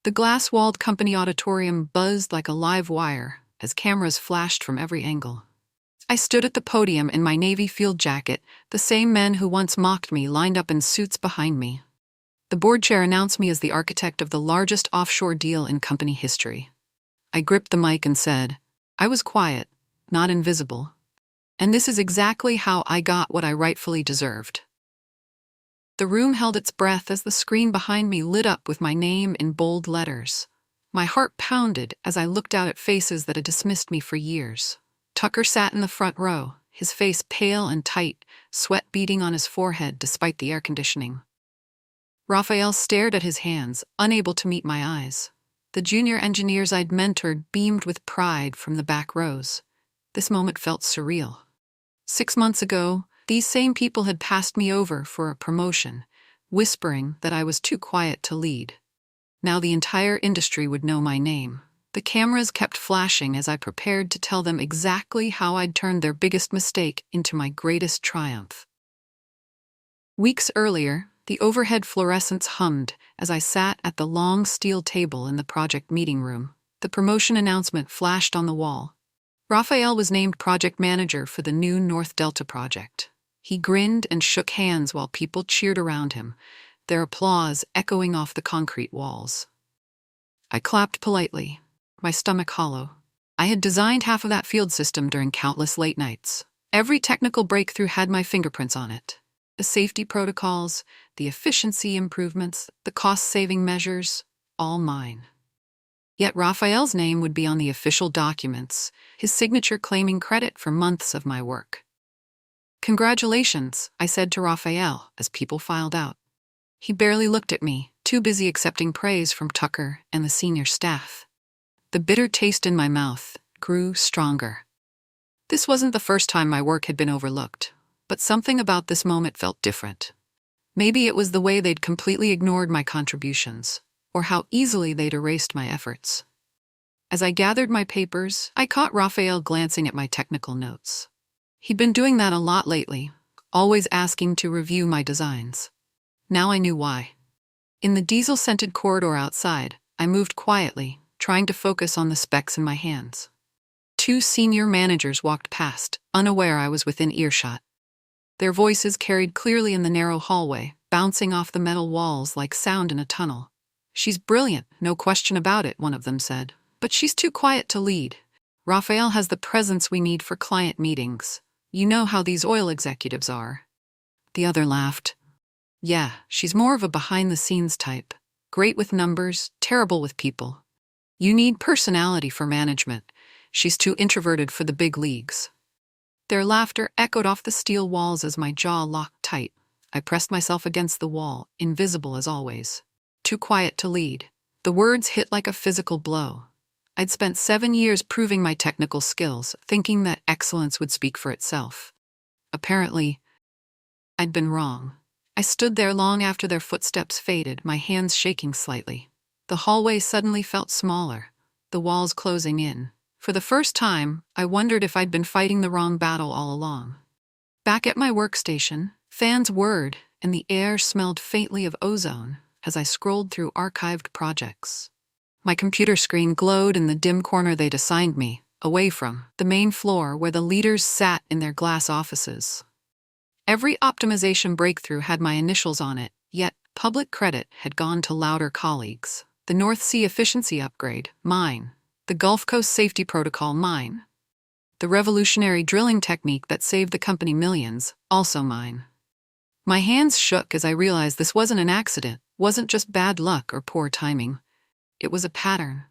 The glass-walled company auditorium buzzed like a live wire as cameras flashed from every angle. I stood at the podium in my navy field jacket, the same men who once mocked me lined up in suits behind me. The board chair announced me as the architect of the largest offshore deal in company history. I gripped the mic and said, I was quiet, not invisible. And this is exactly how I got what I rightfully deserved. The room held its breath as the screen behind me lit up with my name in bold letters. My heart pounded as I looked out at faces that had dismissed me for years. Tucker sat in the front row, his face pale and tight, sweat beading on his forehead despite the air conditioning. Raphael stared at his hands, unable to meet my eyes. The junior engineers I'd mentored beamed with pride from the back rows. This moment felt surreal. 6 months ago, these same people had passed me over for a promotion, whispering that I was too quiet to lead. Now the entire industry would know my name. The cameras kept flashing as I prepared to tell them exactly how I'd turned their biggest mistake into my greatest triumph. Weeks earlier, the overhead fluorescents hummed as I sat at the long steel table in the project meeting room. The promotion announcement flashed on the wall. Raphael was named project manager for the new North Delta project. He grinned and shook hands while people cheered around him, their applause echoing off the concrete walls. I clapped politely, my stomach hollow. I had designed half of that field system during countless late nights. Every technical breakthrough had my fingerprints on it. The safety protocols, the efficiency improvements, the cost-saving measures, all mine. Yet Raphael's name would be on the official documents, his signature claiming credit for months of my work. Congratulations, I said to Raphael as people filed out. He barely looked at me, too busy accepting praise from Tucker and the senior staff. The bitter taste in my mouth grew stronger. This wasn't the first time my work had been overlooked, but something about this moment felt different. Maybe it was the way they'd completely ignored my contributions, or how easily they'd erased my efforts. As I gathered my papers, I caught Raphael glancing at my technical notes. He'd been doing that a lot lately, always asking to review my designs. Now I knew why. In the diesel-scented corridor outside, I moved quietly, trying to focus on the specs in my hands. 2 senior managers walked past, unaware I was within earshot. Their voices carried clearly in the narrow hallway, bouncing off the metal walls like sound in a tunnel. She's brilliant, no question about it, one of them said. But she's too quiet to lead. Raphael has the presence we need for client meetings. You know how these oil executives are. The other laughed. Yeah, she's more of a behind-the-scenes type. Great with numbers, terrible with people. You need personality for management. She's too introverted for the big leagues. Their laughter echoed off the steel walls as my jaw locked tight. I pressed myself against the wall, invisible as always. Too quiet to lead. The words hit like a physical blow. I'd spent 7 years proving my technical skills, thinking that excellence would speak for itself. Apparently, I'd been wrong. I stood there long after their footsteps faded, my hands shaking slightly. The hallway suddenly felt smaller, the walls closing in. For the first time, I wondered if I'd been fighting the wrong battle all along. Back at my workstation, fans whirred and the air smelled faintly of ozone as I scrolled through archived projects. My computer screen glowed in the dim corner they'd assigned me, away from the main floor where the leaders sat in their glass offices. Every optimization breakthrough had my initials on it, yet public credit had gone to louder colleagues. The North Sea efficiency upgrade, mine. The Gulf Coast safety protocol, mine. The revolutionary drilling technique that saved the company millions, also mine. My hands shook as I realized this wasn't an accident, wasn't just bad luck or poor timing. It was a pattern.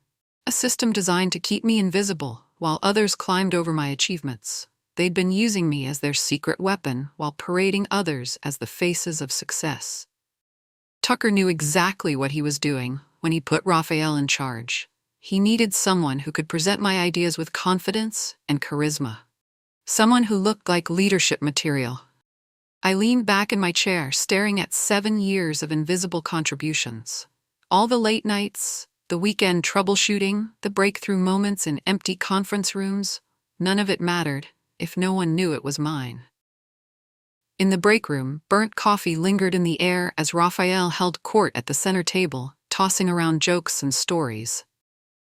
A system designed to keep me invisible while others climbed over my achievements. They'd been using me as their secret weapon while parading others as the faces of success. Tucker knew exactly what he was doing when he put Raphael in charge. He needed someone who could present my ideas with confidence and charisma. Someone who looked like leadership material. I leaned back in my chair, staring at 7 years of invisible contributions. All the late nights, the weekend troubleshooting, the breakthrough moments in empty conference rooms, none of it mattered if no one knew it was mine. In the break room, burnt coffee lingered in the air as Raphael held court at the center table, tossing around jokes and stories.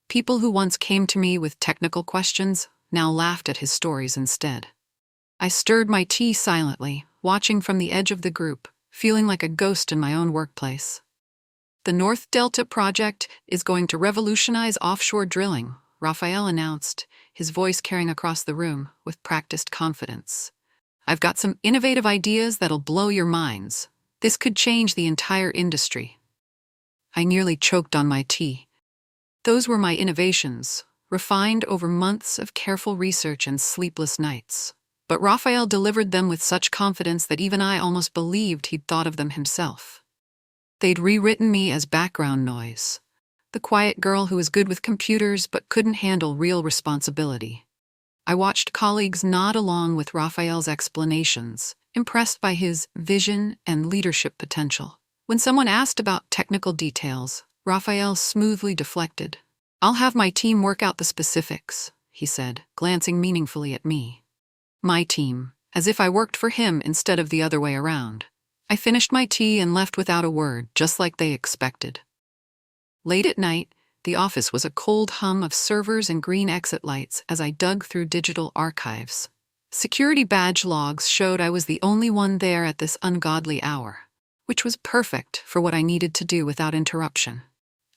People who once came to me with technical questions now laughed at his stories instead. I stirred my tea silently, watching from the edge of the group, feeling like a ghost in my own workplace. The North Delta project is going to revolutionize offshore drilling, Raphael announced, his voice carrying across the room with practiced confidence. I've got some innovative ideas that'll blow your minds. This could change the entire industry. I nearly choked on my tea. Those were my innovations, refined over months of careful research and sleepless nights. But Raphael delivered them with such confidence that even I almost believed he'd thought of them himself. They'd rewritten me as background noise, the quiet girl who was good with computers but couldn't handle real responsibility. I watched colleagues nod along with Raphael's explanations, impressed by his vision and leadership potential. When someone asked about technical details, Raphael smoothly deflected. "I'll have my team work out the specifics," he said, glancing meaningfully at me. My team, as if I worked for him instead of the other way around. I finished my tea and left without a word, just like they expected. Late at night, the office was a cold hum of servers and green exit lights as I dug through digital archives. Security badge logs showed I was the only one there at this ungodly hour, which was perfect for what I needed to do without interruption.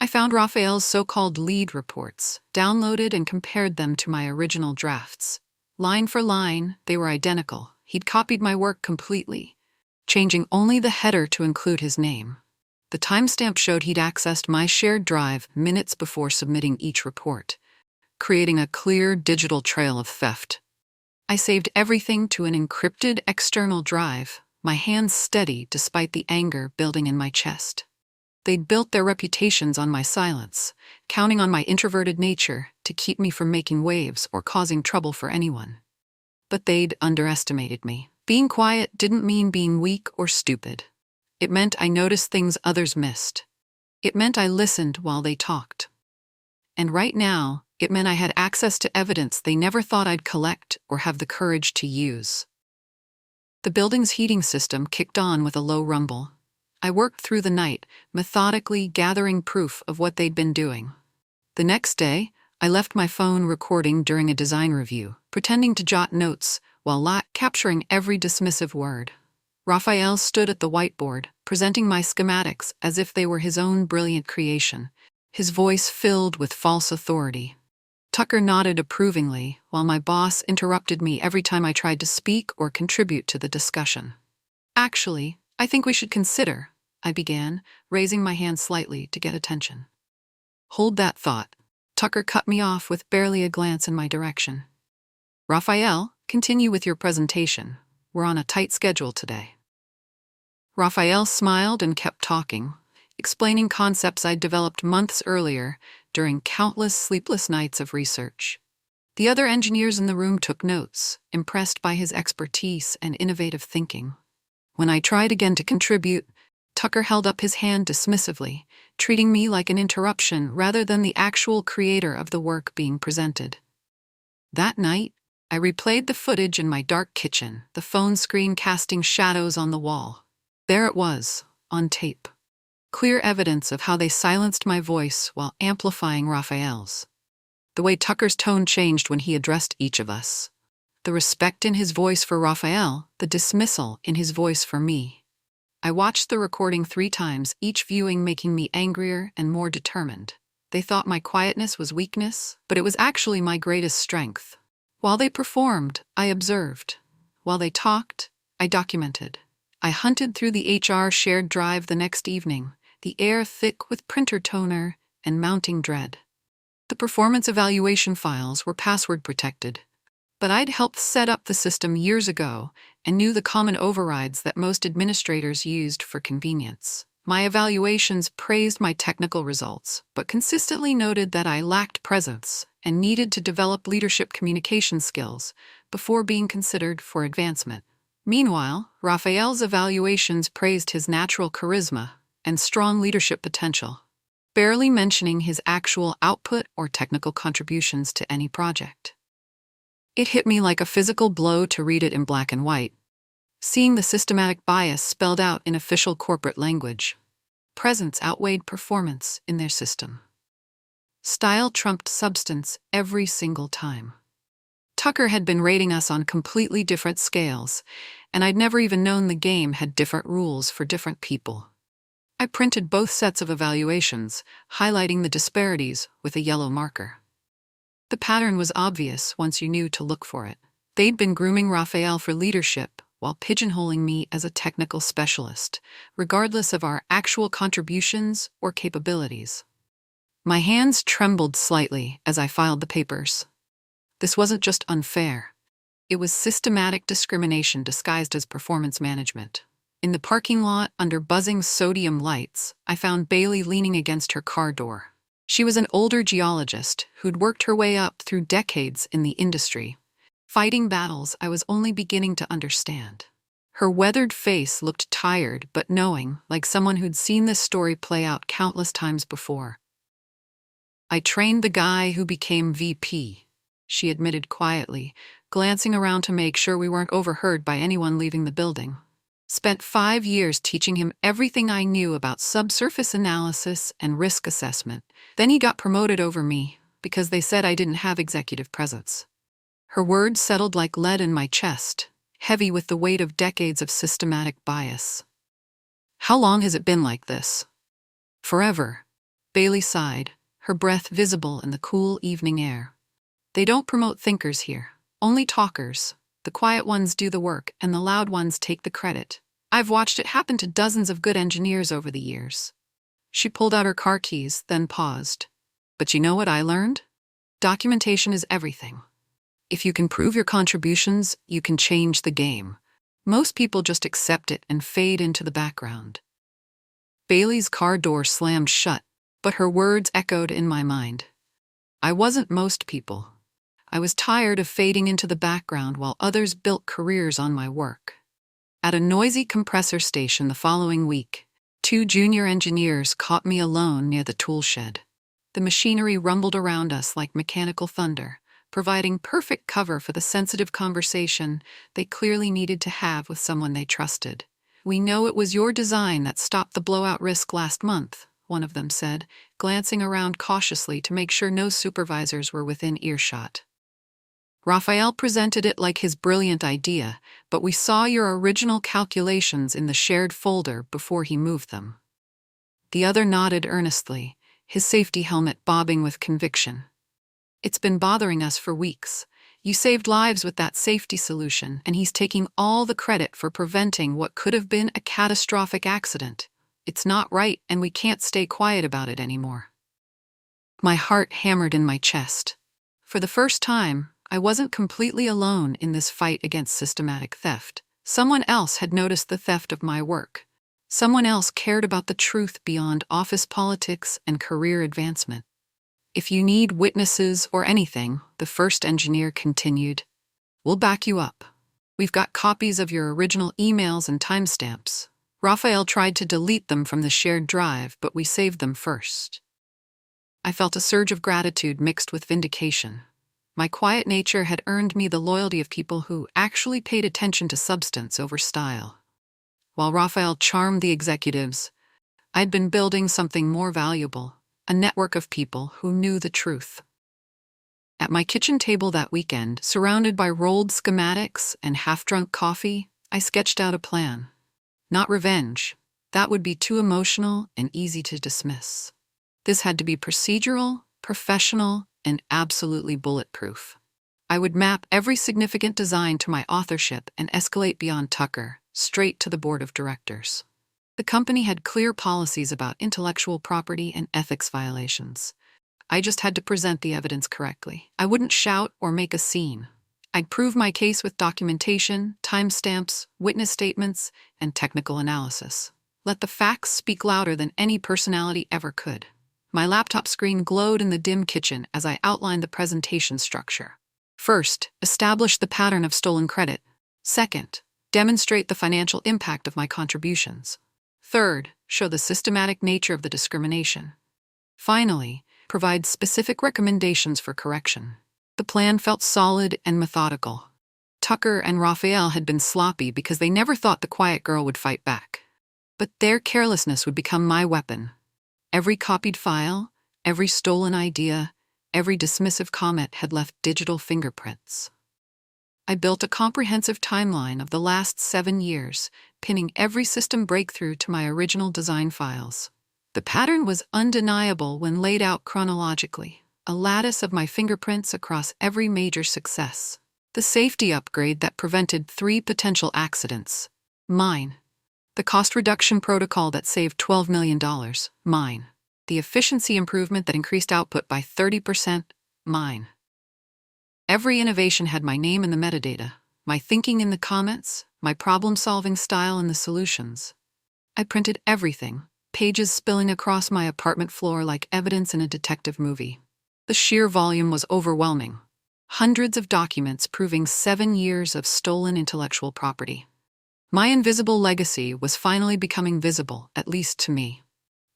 I found Raphael's so-called lead reports, downloaded and compared them to my original drafts. Line for line, they were identical. He'd copied my work completely, changing only the header to include his name. The timestamp showed he'd accessed my shared drive minutes before submitting each report, creating a clear digital trail of theft. I saved everything to an encrypted external drive, my hands steady despite the anger building in my chest. They'd built their reputations on my silence, counting on my introverted nature to keep me from making waves or causing trouble for anyone. But they'd underestimated me. Being quiet didn't mean being weak or stupid. It meant I noticed things others missed. It meant I listened while they talked. And right now, it meant I had access to evidence they never thought I'd collect or have the courage to use. The building's heating system kicked on with a low rumble. I worked through the night, methodically gathering proof of what they'd been doing. The next day, I left my phone recording during a design review, pretending to jot notes while capturing every dismissive word. Raphael stood at the whiteboard, presenting my schematics as if they were his own brilliant creation, his voice filled with false authority. Tucker nodded approvingly, while my boss interrupted me every time I tried to speak or contribute to the discussion. "Actually, I think we should consider," I began, raising my hand slightly to get attention. "Hold that thought." Tucker cut me off with barely a glance in my direction. "Raphael, continue with your presentation. We're on a tight schedule today." Raphael smiled and kept talking, explaining concepts I'd developed months earlier during countless sleepless nights of research. The other engineers in the room took notes, impressed by his expertise and innovative thinking. When I tried again to contribute, Tucker held up his hand dismissively, treating me like an interruption rather than the actual creator of the work being presented. That night, I replayed the footage in my dark kitchen, the phone screen casting shadows on the wall. There it was, on tape. Clear evidence of how they silenced my voice while amplifying Raphael's. The way Tucker's tone changed when he addressed each of us. The respect in his voice for Raphael, the dismissal in his voice for me. I watched the recording 3 times, each viewing making me angrier and more determined. They thought my quietness was weakness, but it was actually my greatest strength. While they performed, I observed. While they talked, I documented. I hunted through the HR shared drive the next evening, the air thick with printer toner and mounting dread. The performance evaluation files were password protected, but I'd helped set up the system years ago and knew the common overrides that most administrators used for convenience. My evaluations praised my technical results, but consistently noted that I lacked presence and needed to develop leadership communication skills before being considered for advancement. Meanwhile, Raphael's evaluations praised his natural charisma and strong leadership potential, barely mentioning his actual output or technical contributions to any project. It hit me like a physical blow to read it in black and white, seeing the systematic bias spelled out in official corporate language. Presence outweighed performance in their system. Style trumped substance every single time. Tucker had been rating us on completely different scales, and I'd never even known the game had different rules for different people. I printed both sets of evaluations, highlighting the disparities with a yellow marker. The pattern was obvious once you knew to look for it. They'd been grooming Raphael for leadership while pigeonholing me as a technical specialist, regardless of our actual contributions or capabilities. My hands trembled slightly as I filed the papers. This wasn't just unfair. It was systematic discrimination disguised as performance management. In the parking lot, under buzzing sodium lights, I found Bailey leaning against her car door. She was an older geologist who'd worked her way up through decades in the industry, fighting battles I was only beginning to understand. Her weathered face looked tired but knowing, like someone who'd seen this story play out countless times before. "I trained the guy who became VP," she admitted quietly, glancing around to make sure we weren't overheard by anyone leaving the building. "Spent 5 years teaching him everything I knew about subsurface analysis and risk assessment. Then he got promoted over me because they said I didn't have executive presence." Her words settled like lead in my chest, heavy with the weight of decades of systematic bias. "How long has it been like this?" "Forever," Bailey sighed, her breath visible in the cool evening air. "They don't promote thinkers here, only talkers. The quiet ones do the work, and the loud ones take the credit. I've watched it happen to dozens of good engineers over the years." She pulled out her car keys, then paused. "But you know what I learned? Documentation is everything. If you can prove your contributions, you can change the game. Most people just accept it and fade into the background." Bailey's car door slammed shut, but her words echoed in my mind. I wasn't most people. I was tired of fading into the background while others built careers on my work. At a noisy compressor station the following week, 2 junior engineers caught me alone near the tool shed. The machinery rumbled around us like mechanical thunder, providing perfect cover for the sensitive conversation they clearly needed to have with someone they trusted. "We know it was your design that stopped the blowout risk last month," one of them said, glancing around cautiously to make sure no supervisors were within earshot. "Raphael presented it like his brilliant idea, but we saw your original calculations in the shared folder before he moved them." The other nodded earnestly, his safety helmet bobbing with conviction. "It's been bothering us for weeks. You saved lives with that safety solution, and he's taking all the credit for preventing what could have been a catastrophic accident. It's not right, and we can't stay quiet about it anymore." My heart hammered in my chest. For the first time, I wasn't completely alone in this fight against systematic theft. Someone else had noticed the theft of my work. Someone else cared about the truth beyond office politics and career advancement. "If you need witnesses or anything," the first engineer continued, "we'll back you up. We've got copies of your original emails and timestamps. Raphael tried to delete them from the shared drive, but we saved them first." I felt a surge of gratitude mixed with vindication. My quiet nature had earned me the loyalty of people who actually paid attention to substance over style. While Raphael charmed the executives, I'd been building something more valuable, a network of people who knew the truth. At my kitchen table that weekend, surrounded by rolled schematics and half-drunk coffee, I sketched out a plan. Not revenge. That would be too emotional and easy to dismiss. This had to be procedural, professional, and absolutely bulletproof. I would map every significant design to my authorship and escalate beyond Tucker, straight to the board of directors. The company had clear policies about intellectual property and ethics violations. I just had to present the evidence correctly. I wouldn't shout or make a scene. I'd prove my case with documentation, timestamps, witness statements, and technical analysis. Let the facts speak louder than any personality ever could. My laptop screen glowed in the dim kitchen as I outlined the presentation structure. First, establish the pattern of stolen credit. Second, demonstrate the financial impact of my contributions. Third, show the systematic nature of the discrimination. Finally, provide specific recommendations for correction. The plan felt solid and methodical. Tucker and Raphael had been sloppy because they never thought the quiet girl would fight back. But their carelessness would become my weapon. Every copied file, every stolen idea, every dismissive comment had left digital fingerprints. I built a comprehensive timeline of the last 7 years, pinning every system breakthrough to my original design files. The pattern was undeniable when laid out chronologically, a lattice of my fingerprints across every major success. The safety upgrade that prevented 3 potential accidents. Mine. The cost reduction protocol that saved $12 million. Mine. The efficiency improvement that increased output by 30%. Mine. Every innovation had my name in the metadata, my thinking in the comments, my problem-solving style in the solutions. I printed everything, pages spilling across my apartment floor like evidence in a detective movie. The sheer volume was overwhelming. Hundreds of documents proving 7 years of stolen intellectual property. My invisible legacy was finally becoming visible, at least to me.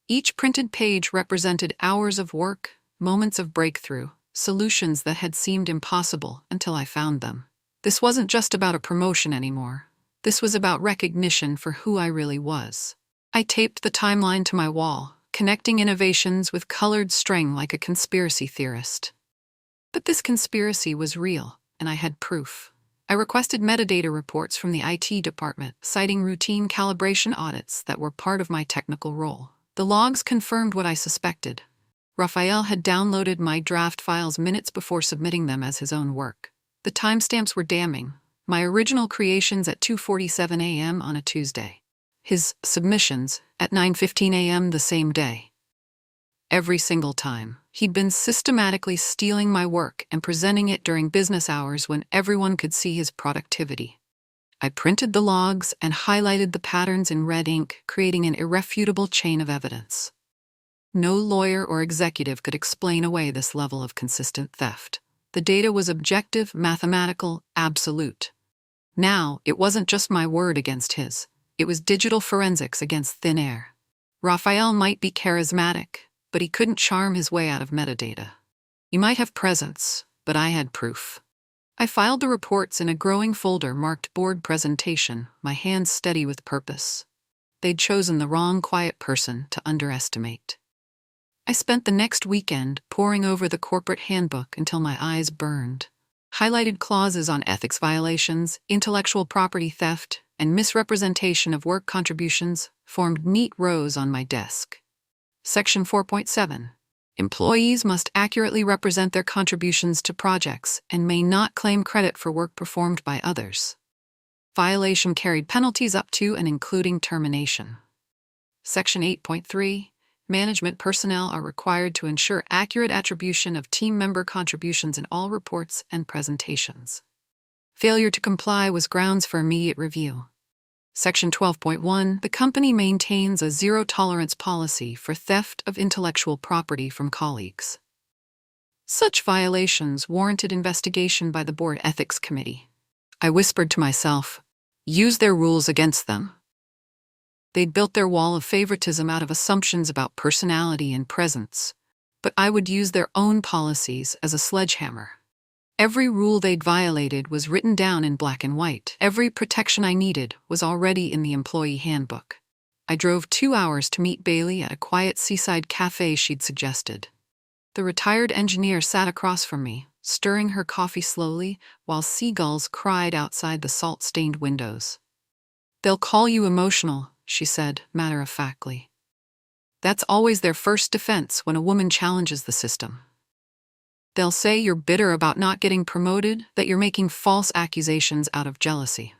Each printed page represented hours of work, moments of breakthrough, solutions that had seemed impossible until I found them. This wasn't just about a promotion anymore. This was about recognition for who I really was. I taped the timeline to my wall, connecting innovations with colored string like a conspiracy theorist. But this conspiracy was real, and I had proof. I requested metadata reports from the IT department, citing routine calibration audits that were part of my technical role. The logs confirmed what I suspected. Raphael had downloaded my draft files minutes before submitting them as his own work. The timestamps were damning. My original creations at 2:47 a.m. on a Tuesday. His submissions at 9:15 a.m. the same day. Every single time, he'd been systematically stealing my work and presenting it during business hours when everyone could see his productivity. I printed the logs and highlighted the patterns in red ink, creating an irrefutable chain of evidence. No lawyer or executive could explain away this level of consistent theft. The data was objective, mathematical, absolute. Now, it wasn't just my word against his. It was digital forensics against thin air. Raphael might be charismatic, but he couldn't charm his way out of metadata. He might have presence, but I had proof. I filed the reports in a growing folder marked Board Presentation, my hands steady with purpose. They'd chosen the wrong quiet person to underestimate. I spent the next weekend poring over the corporate handbook until my eyes burned. Highlighted clauses on ethics violations, intellectual property theft, and misrepresentation of work contributions formed neat rows on my desk. Section 4.7. Employees must accurately represent their contributions to projects and may not claim credit for work performed by others. Violation carried penalties up to and including termination. Section 8.3. Management personnel are required to ensure accurate attribution of team member contributions in all reports and presentations. Failure to comply was grounds for immediate review. Section 12.1. The company maintains a zero-tolerance policy for theft of intellectual property from colleagues. Such violations warranted investigation by the Board Ethics Committee. I whispered to myself, use their rules against them. They'd built their wall of favoritism out of assumptions about personality and presence, but I would use their own policies as a sledgehammer. Every rule they'd violated was written down in black and white. Every protection I needed was already in the employee handbook. I drove 2 hours to meet Bailey at a quiet seaside cafe she'd suggested. The retired engineer sat across from me, stirring her coffee slowly while seagulls cried outside the salt-stained windows. "They'll call you emotional," she said, matter-of-factly. "That's always their first defense when a woman challenges the system. They'll say you're bitter about not getting promoted, that you're making false accusations out of jealousy."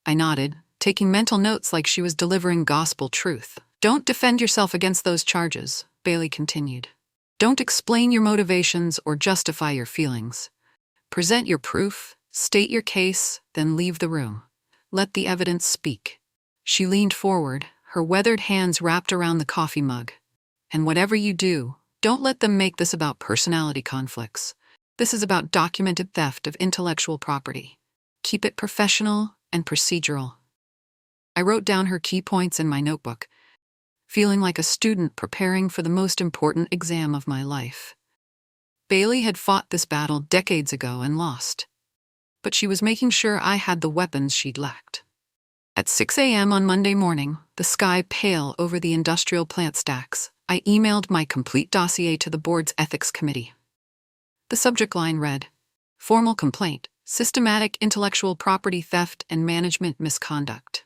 I nodded, taking mental notes like she was delivering gospel truth. "Don't defend yourself against those charges," Bailey continued. "Don't explain your motivations or justify your feelings. Present your proof, state your case, then leave the room. Let the evidence speak." She leaned forward, her weathered hands wrapped around the coffee mug. "And whatever you do, don't let them make this about personality conflicts. This is about documented theft of intellectual property. Keep it professional and procedural." I wrote down her key points in my notebook, feeling like a student preparing for the most important exam of my life. Bailey had fought this battle decades ago and lost, but she was making sure I had the weapons she'd lacked. At 6 a.m. on Monday morning, the sky pale over the industrial plant stacks, I emailed my complete dossier to the board's ethics committee. The subject line read, "Formal complaint, systematic intellectual property theft and management misconduct."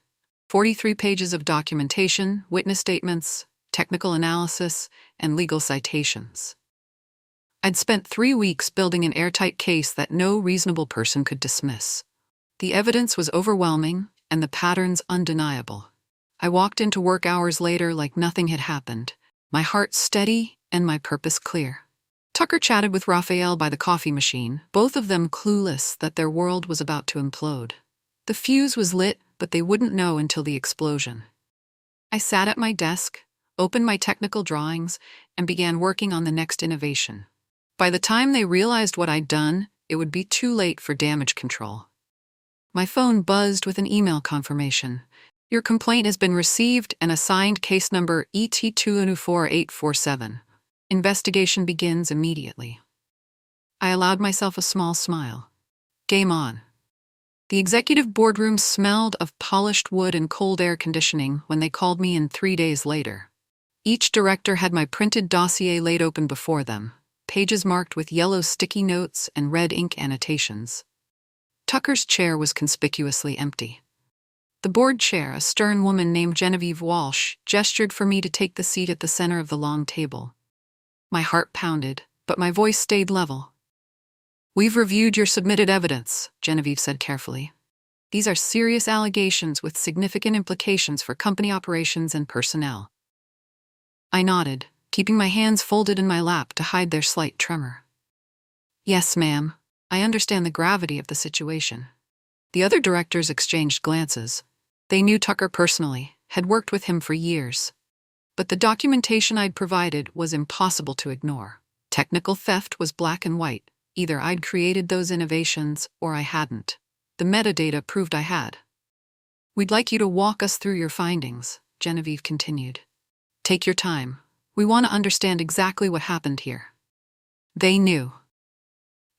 43 pages of documentation, witness statements, technical analysis, and legal citations. I'd spent 3 weeks building an airtight case that no reasonable person could dismiss. The evidence was overwhelming, and the patterns undeniable. I walked into work hours later like nothing had happened, my heart steady and my purpose clear. Tucker chatted with Raphael by the coffee machine, both of them clueless that their world was about to implode. The fuse was lit, but they wouldn't know until the explosion. I sat at my desk, opened my technical drawings, and began working on the next innovation. By the time they realized what I'd done, it would be too late for damage control. My phone buzzed with an email confirmation. "Your complaint has been received and assigned case number ET2244847. Investigation begins immediately." I allowed myself a small smile. Game on. The executive boardroom smelled of polished wood and cold air conditioning when they called me in 3 days later. Each director had my printed dossier laid open before them, pages marked with yellow sticky notes and red ink annotations. Tucker's chair was conspicuously empty. The board chair, a stern woman named Genevieve Walsh, gestured for me to take the seat at the center of the long table. My heart pounded, but my voice stayed level. "We've reviewed your submitted evidence," Genevieve said carefully. "These are serious allegations with significant implications for company operations and personnel." I nodded, keeping my hands folded in my lap to hide their slight tremor. "Yes, ma'am. I understand the gravity of the situation." The other directors exchanged glances. They knew Tucker personally, had worked with him for years. But the documentation I'd provided was impossible to ignore. Technical theft was black and white. Either I'd created those innovations or I hadn't. The metadata proved I had. "We'd like you to walk us through your findings," Genevieve continued. "Take your time. We want to understand exactly what happened here." They knew.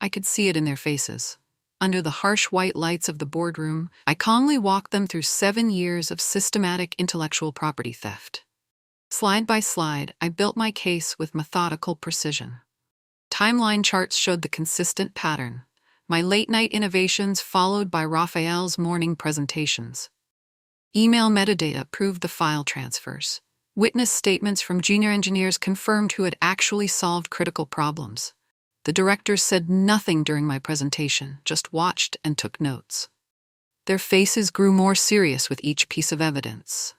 I could see it in their faces. Under the harsh white lights of the boardroom, I calmly walked them through 7 years of systematic intellectual property theft. Slide by slide, I built my case with methodical precision. Timeline charts showed the consistent pattern. My late-night innovations followed by Raphael's morning presentations. Email metadata proved the file transfers. Witness statements from junior engineers confirmed who had actually solved critical problems. The directors said nothing during my presentation, just watched and took notes. Their faces grew more serious with each piece of evidence.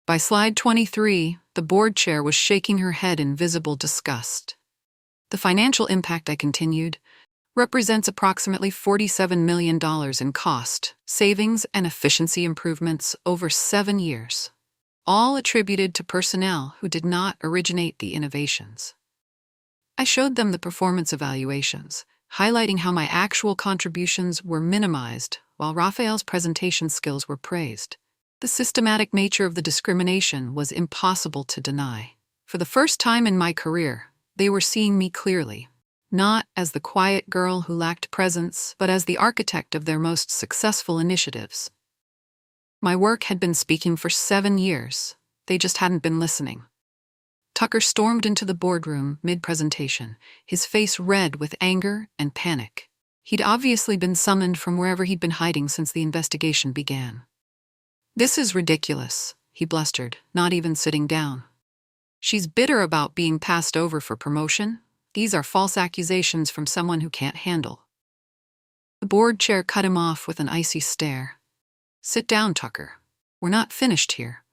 By slide 23, the board chair was shaking her head in visible disgust. "The financial impact," I continued, "represents approximately $47 million in cost, savings, and efficiency improvements over 7 years, all attributed to personnel who did not originate the innovations." I showed them the performance evaluations, highlighting how my actual contributions were minimized while Raphael's presentation skills were praised. The systematic nature of the discrimination was impossible to deny. For the first time in my career, they were seeing me clearly, not as the quiet girl who lacked presence, but as the architect of their most successful initiatives. My work had been speaking for 7 years. They just hadn't been listening. Tucker stormed into the boardroom mid-presentation, his face red with anger and panic. He'd obviously been summoned from wherever he'd been hiding since the investigation began. "This is ridiculous," he blustered, not even sitting down. "She's bitter about being passed over for promotion. These are false accusations from someone who can't handle." The board chair cut him off with an icy stare. "Sit down, Tucker. We're not finished here."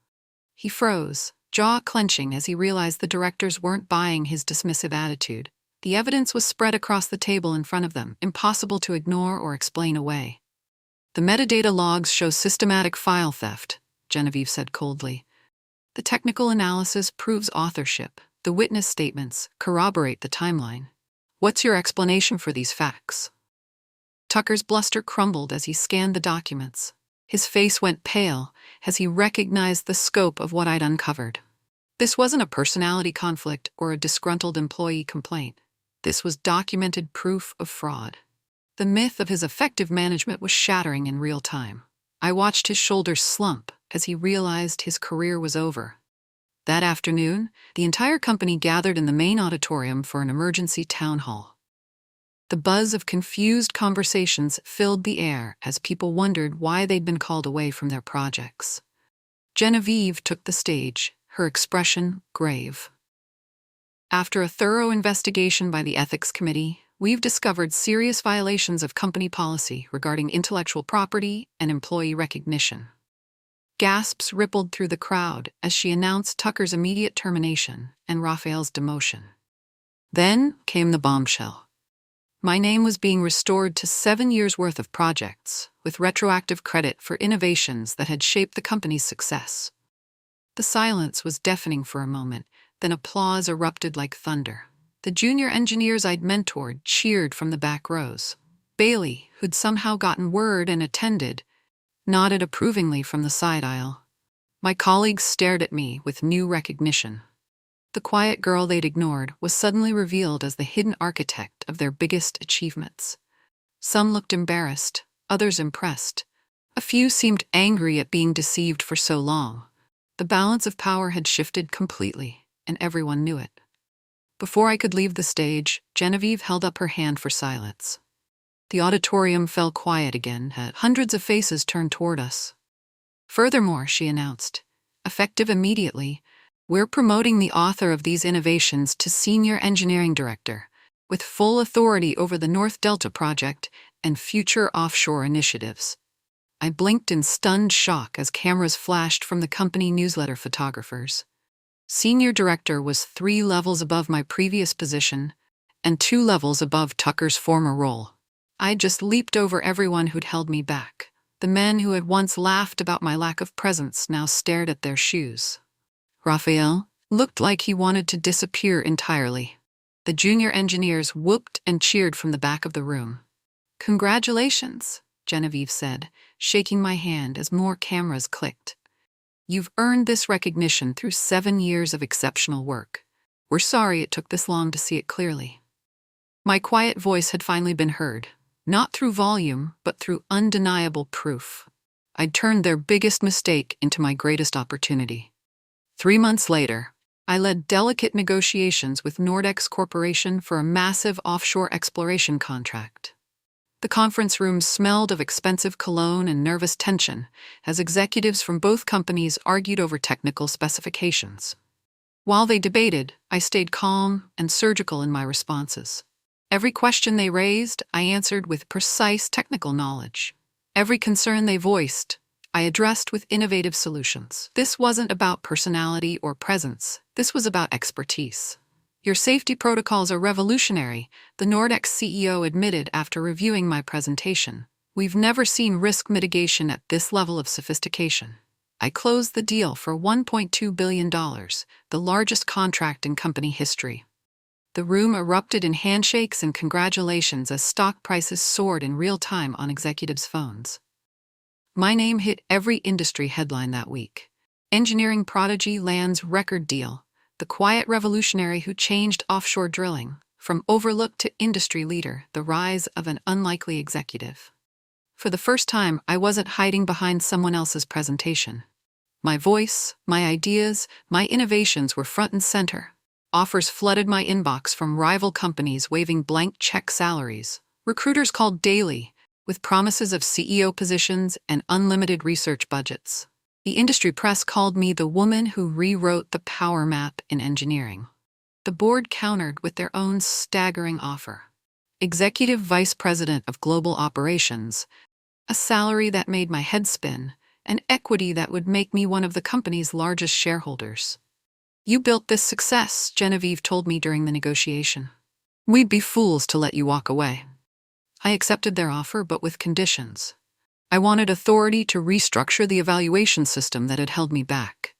He froze, jaw clenching as he realized the directors weren't buying his dismissive attitude. The evidence was spread across the table in front of them, impossible to ignore or explain away. "The metadata logs show systematic file theft," Genevieve said coldly. "The technical analysis proves authorship. The witness statements corroborate the timeline. What's your explanation for these facts?" Tucker's bluster crumbled as he scanned the documents. His face went pale as he recognized the scope of what I'd uncovered. This wasn't a personality conflict or a disgruntled employee complaint. This was documented proof of fraud. The myth of his effective management was shattering in real time. I watched his shoulders slump as he realized his career was over. That afternoon, the entire company gathered in the main auditorium for an emergency town hall. The buzz of confused conversations filled the air as people wondered why they'd been called away from their projects. Genevieve took the stage, her expression grave. After a thorough investigation by the Ethics Committee, we've discovered serious violations of company policy regarding intellectual property and employee recognition. Gasps rippled through the crowd as she announced Tucker's immediate termination and Raphael's demotion. Then came the bombshell. My name was being restored to 7 years' worth of projects, with retroactive credit for innovations that had shaped the company's success. The silence was deafening for a moment, then applause erupted like thunder. The junior engineers I'd mentored cheered from the back rows. Bailey, who'd somehow gotten word and attended, nodded approvingly from the side aisle. My colleagues stared at me with new recognition. The quiet girl they'd ignored was suddenly revealed as the hidden architect of their biggest achievements. Some looked embarrassed, others impressed. A few seemed angry at being deceived for so long. The balance of power had shifted completely, and everyone knew it. Before I could leave the stage, Genevieve held up her hand for silence. The auditorium fell quiet again as hundreds of faces turned toward us. Furthermore, she announced, effective immediately, we're promoting the author of these innovations to Senior Engineering Director, with full authority over the North Delta project and future offshore initiatives. I blinked in stunned shock as cameras flashed from the company newsletter photographers. Senior Director was 3 levels above my previous position and 2 levels above Tucker's former role. I just leaped over everyone who'd held me back. The men who had once laughed about my lack of presence now stared at their shoes. Raphael looked like he wanted to disappear entirely. The junior engineers whooped and cheered from the back of the room. "Congratulations," Genevieve said, shaking my hand as more cameras clicked. "You've earned this recognition through 7 years of exceptional work. We're sorry it took this long to see it clearly." My quiet voice had finally been heard, not through volume, but through undeniable proof. I'd turned their biggest mistake into my greatest opportunity. 3 months later, I led delicate negotiations with Nordex Corporation for a massive offshore exploration contract. The conference room smelled of expensive cologne and nervous tension as executives from both companies argued over technical specifications. While they debated, I stayed calm and surgical in my responses. Every question they raised, I answered with precise technical knowledge. Every concern they voiced, I addressed with innovative solutions. This wasn't about personality or presence. This was about expertise. "Your safety protocols are revolutionary," the Nordex CEO admitted after reviewing my presentation. "We've never seen risk mitigation at this level of sophistication." I closed the deal for $1.2 billion, the largest contract in company history. The room erupted in handshakes and congratulations as stock prices soared in real time on executives' phones. My name hit every industry headline that week. Engineering prodigy lands record deal. The quiet revolutionary who changed offshore drilling. From overlooked to industry leader, the rise of an unlikely executive. For the first time, I wasn't hiding behind someone else's presentation. My voice, my ideas, my innovations were front and center. Offers flooded my inbox from rival companies waving blank check salaries. Recruiters called daily, with promises of CEO positions and unlimited research budgets. The industry press called me the woman who rewrote the power map in engineering. The board countered with their own staggering offer. Executive Vice President of Global Operations, a salary that made my head spin, and equity that would make me one of the company's largest shareholders. "You built this success," Genevieve told me during the negotiation. "We'd be fools to let you walk away." I accepted their offer, but with conditions. I wanted authority to restructure the evaluation system that had held me back.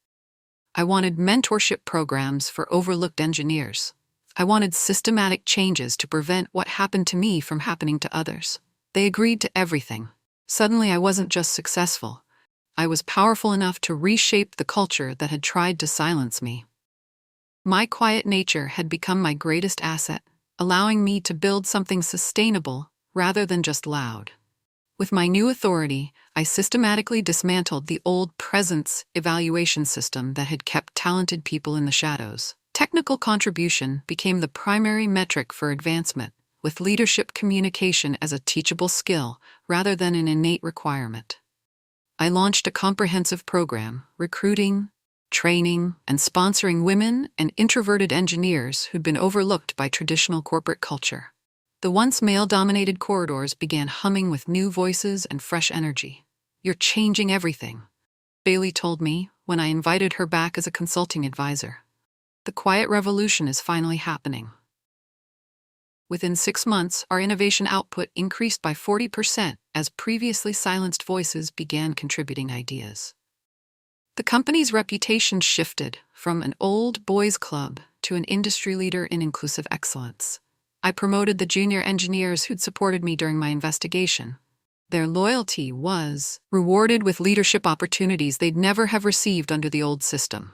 I wanted mentorship programs for overlooked engineers. I wanted systematic changes to prevent what happened to me from happening to others. They agreed to everything. Suddenly, I wasn't just successful. I was powerful enough to reshape the culture that had tried to silence me. My quiet nature had become my greatest asset, allowing me to build something sustainable rather than just loud. With my new authority, I systematically dismantled the old presence evaluation system that had kept talented people in the shadows. Technical contribution became the primary metric for advancement, with leadership communication as a teachable skill rather than an innate requirement. I launched a comprehensive program, recruiting, training, and sponsoring women and introverted engineers who'd been overlooked by traditional corporate culture. The once male-dominated corridors began humming with new voices and fresh energy. "You're changing everything," Bailey told me when I invited her back as a consulting advisor. "The quiet revolution is finally happening." Within 6 months, our innovation output increased by 40% as previously silenced voices began contributing ideas. The company's reputation shifted from an old boys' club to an industry leader in inclusive excellence. I promoted the junior engineers who'd supported me during my investigation. Their loyalty was rewarded with leadership opportunities they'd never have received under the old system.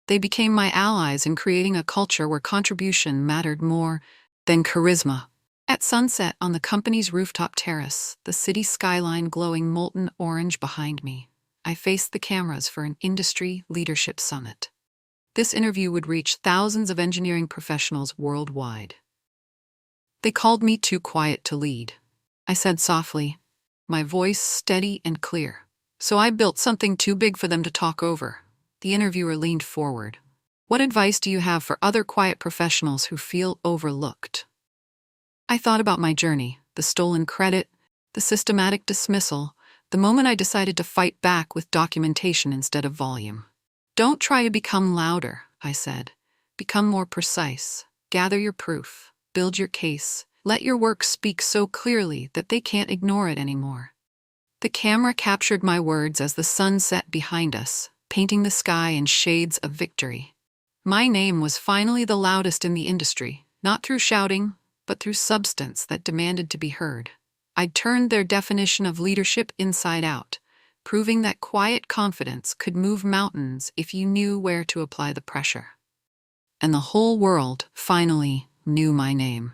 They became my allies in creating a culture where contribution mattered more than charisma. At sunset on the company's rooftop terrace, the city skyline glowing molten orange behind me, I faced the cameras for an industry leadership summit. This interview would reach thousands of engineering professionals worldwide. "They called me too quiet to lead," I said softly, my voice steady and clear. "So I built something too big for them to talk over." The interviewer leaned forward. "What advice do you have for other quiet professionals who feel overlooked?" I thought about my journey, the stolen credit, the systematic dismissal, the moment I decided to fight back with documentation instead of volume. "Don't try to become louder," I said. "Become more precise. Gather your proof. Build your case. Let your work speak so clearly that they can't ignore it anymore." The camera captured my words as the sun set behind us, painting the sky in shades of victory. My name was finally the loudest in the industry, not through shouting, but through substance that demanded to be heard. I'd turned their definition of leadership inside out, proving that quiet confidence could move mountains if you knew where to apply the pressure. And the whole world finally knew my name.